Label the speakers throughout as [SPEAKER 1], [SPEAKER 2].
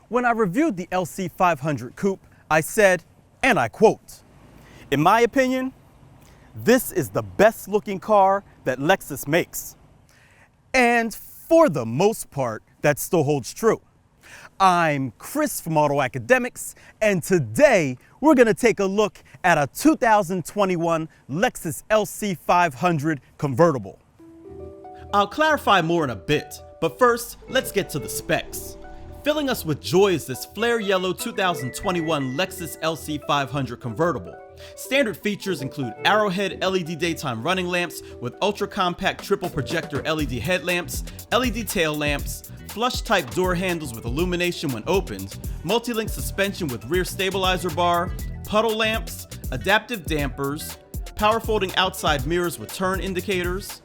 [SPEAKER 1] When I reviewed the LC 500 Coupe, I said, and I quote, "In my opinion, this is the best looking car that Lexus makes." And for the most part, that still holds true. I'm Chris from AutoAcademics, and today we're going to take a look at a 2021 Lexus LC 500 convertible. I'll clarify more in a bit, but first, let's get to the specs. Filling us with joy is this flare yellow 2021 Lexus LC 500 convertible. Standard features include Arrowhead LED daytime running lamps with ultra-compact triple projector LED headlamps, LED tail lamps, flush-type door handles with illumination when opened, multi-link suspension with rear stabilizer bar, puddle lamps, adaptive dampers, power folding outside mirrors with turn indicators,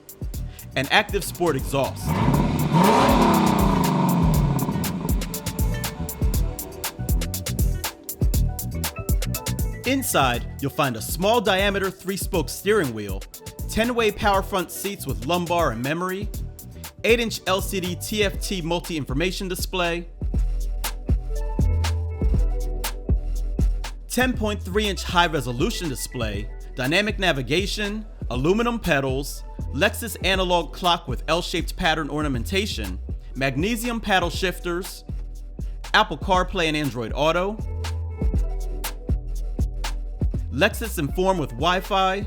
[SPEAKER 1] and active sport exhaust. Inside, you'll find a small diameter 3-spoke steering wheel, 10-way power front seats with lumbar and memory, 8-inch LCD TFT multi-information display, 10.3-inch high-resolution display, dynamic navigation, aluminum pedals, Lexus analog clock with L-shaped pattern ornamentation, magnesium paddle shifters, Apple CarPlay and Android Auto, Lexus Inform with Wi-Fi,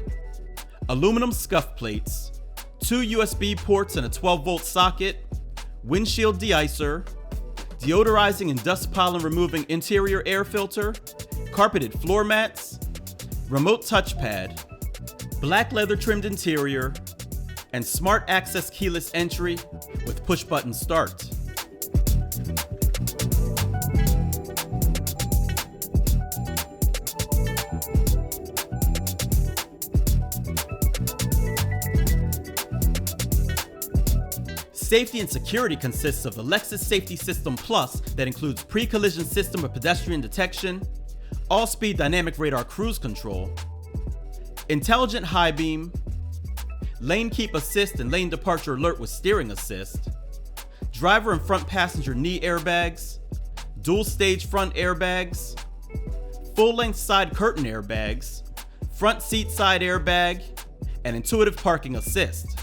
[SPEAKER 1] aluminum scuff plates, 2 USB ports and a 12-volt socket, windshield de-icer, deodorizing and dust pollen removing interior air filter, carpeted floor mats, remote touchpad, black leather trimmed interior, and smart access keyless entry with push button start. Safety and security consists of the Lexus Safety System Plus that includes pre-collision system of pedestrian detection, all-speed dynamic radar cruise control, intelligent high beam, lane keep assist and lane departure alert with steering assist, driver and front passenger knee airbags, dual stage front airbags, full-length side curtain airbags, front seat side airbag, and intuitive parking assist.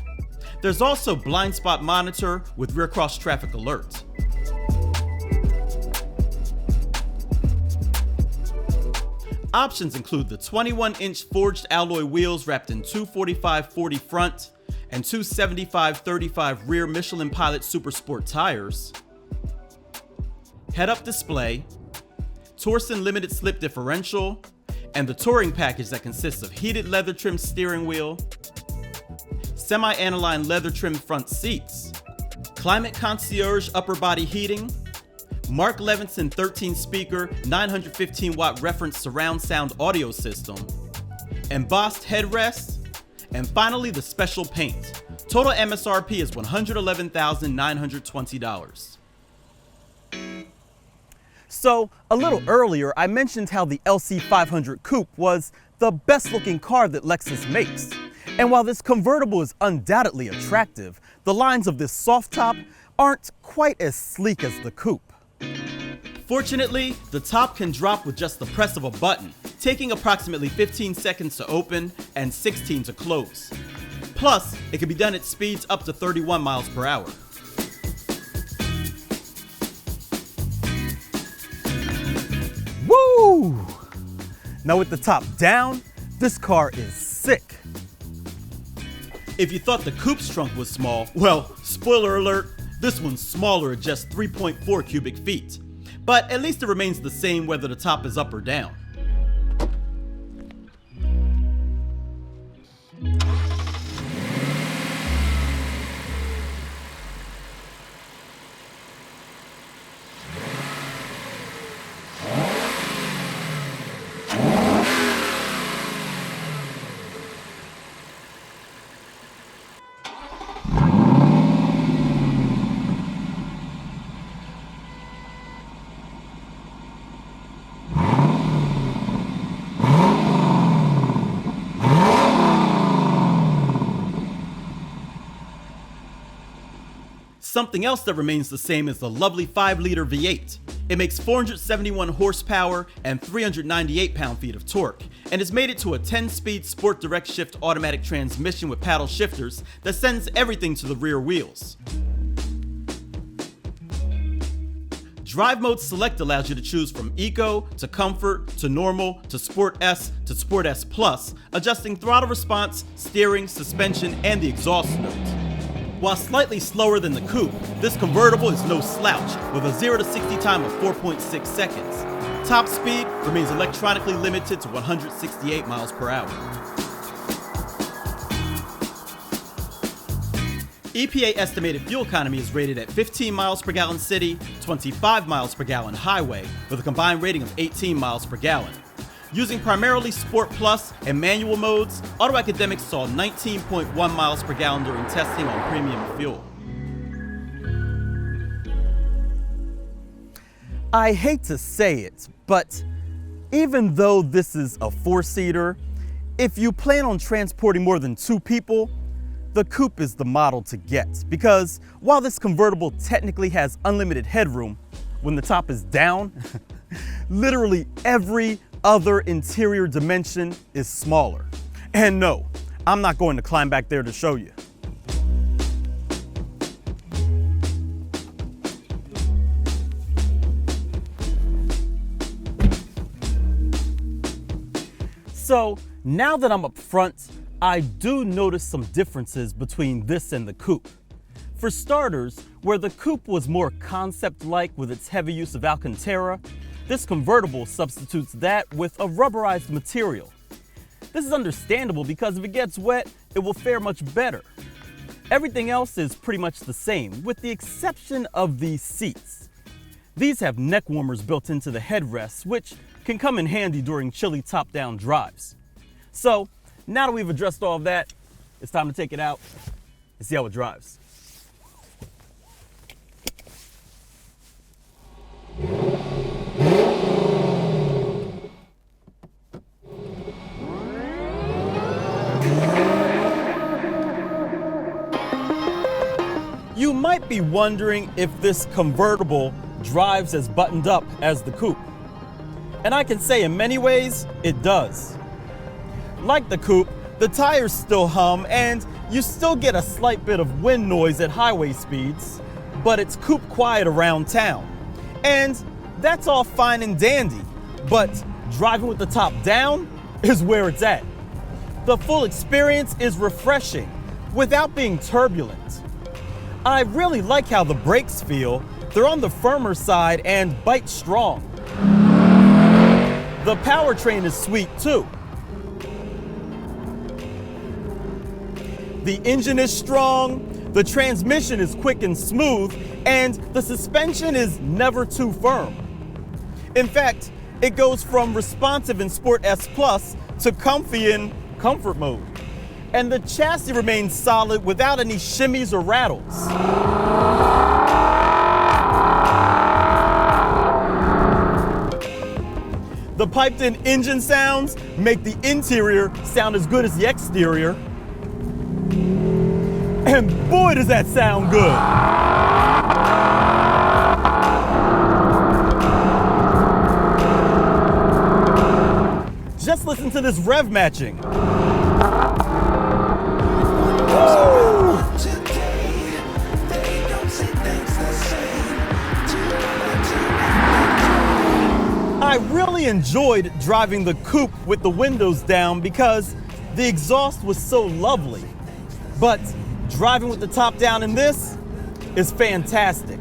[SPEAKER 1] There's also blind spot monitor with rear cross traffic alert. Options include the 21-inch forged alloy wheels wrapped in two 45/40 front and two 75/35 rear Michelin Pilot Super Sport tires, head-up display, Torsen limited slip differential, and the touring package that consists of heated leather trimmed steering wheel, semi-aniline leather trimmed front seats, Climate Concierge upper body heating, Mark Levinson 13-speaker 915-watt reference surround sound audio system, embossed headrests, and finally the special paint. Total M.S.R.P is $111,920. So, a little earlier, I mentioned how the LC 500 Coupe was the best looking car that Lexus makes. And while this convertible is undoubtedly attractive, the lines of this soft top aren't quite as sleek as the coupe. Fortunately, the top can drop with just the press of a button, taking approximately 15 seconds to open and 16 to close. Plus, it can be done at speeds up to 31 miles per hour. Woo! Now with the top down, this car is sick. If you thought the coupe's trunk was small, well, spoiler alert, this one's smaller at just 3.4 cubic feet. But at least it remains the same whether the top is up or down. Something else that remains the same is the lovely 5-liter V8. It makes 471 horsepower and 398 pound-feet of torque, and has made it to a 10-speed sport direct shift automatic transmission with paddle shifters that sends everything to the rear wheels. Drive Mode Select allows you to choose from Eco, to Comfort, to Normal, to Sport S, to Sport S Plus, adjusting throttle response, steering, suspension, and the exhaust note. While slightly slower than the Coupe, this convertible is no slouch, with a 0 to 60 time of 4.6 seconds. Top speed remains electronically limited to 168 miles per hour. EPA estimated fuel economy is rated at 15 miles per gallon city, 25 miles per gallon highway, with a combined rating of 18 miles per gallon. Using primarily Sport Plus and manual modes, AutoAcademics saw 19.1 miles per gallon during testing on premium fuel.
[SPEAKER 2] I hate to say it, but even though this is a 4-seater, if you plan on transporting more than 2 people, the Coupe is the model to get, because while this convertible technically has unlimited headroom, when the top is down, literally every other interior dimension is smaller. And no, I'm not going to climb back there to show you. So now that I'm up front, I do notice some differences between this and the Coupe. For starters, where the Coupe was more concept-like with its heavy use of Alcantara, this convertible substitutes that with a rubberized material. This is understandable because if it gets wet, it will fare much better. Everything else is pretty much the same, with the exception of these seats. These have neck warmers built into the headrests, which can come in handy during chilly top-down drives. So, now that we've addressed all of that, it's time to take it out and see how it drives. You might be wondering if this convertible drives as buttoned up as the Coupe. And I can say in many ways, it does. Like the Coupe, the tires still hum and you still get a slight bit of wind noise at highway speeds, but it's Coupe quiet around town. And that's all fine and dandy, but driving with the top down is where it's at. The full experience is refreshing without being turbulent. I really like how the brakes feel. They're on the firmer side and bite strong. The powertrain is sweet too. The engine is strong, the transmission is quick and smooth, and the suspension is never too firm. In fact, it goes from responsive in Sport S Plus to comfy in comfort mode. And the chassis remains solid without any shimmies or rattles. The piped-in engine sounds make the interior sound as good as the exterior. And boy, does that sound good. Just listen to this rev matching. Woo! I really enjoyed driving the Coupe with the windows down because the exhaust was so lovely. But driving with the top down in this is fantastic.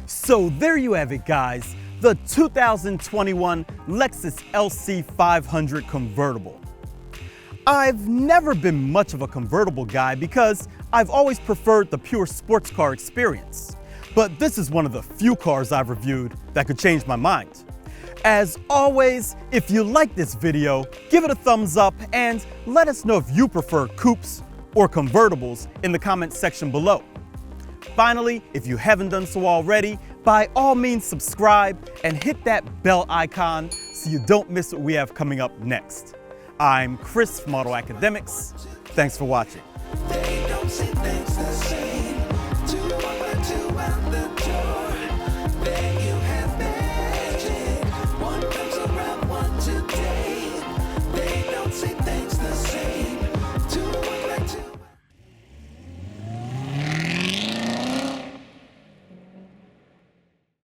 [SPEAKER 2] So there you have it, guys, the 2021 Lexus LC 500 convertible. I've never been much of a convertible guy because I've always preferred the pure sports car experience. But this is one of the few cars I've reviewed that could change my mind. As always, if you like this video, give it a thumbs up and let us know if you prefer coupes or convertibles in the comments section below. Finally, if you haven't done so already,
[SPEAKER 1] by all means subscribe and hit that bell icon so you don't miss what we have coming up next. I'm Chris from AutoAcademics. Thanks for watching.
[SPEAKER 3] They don't say thanks.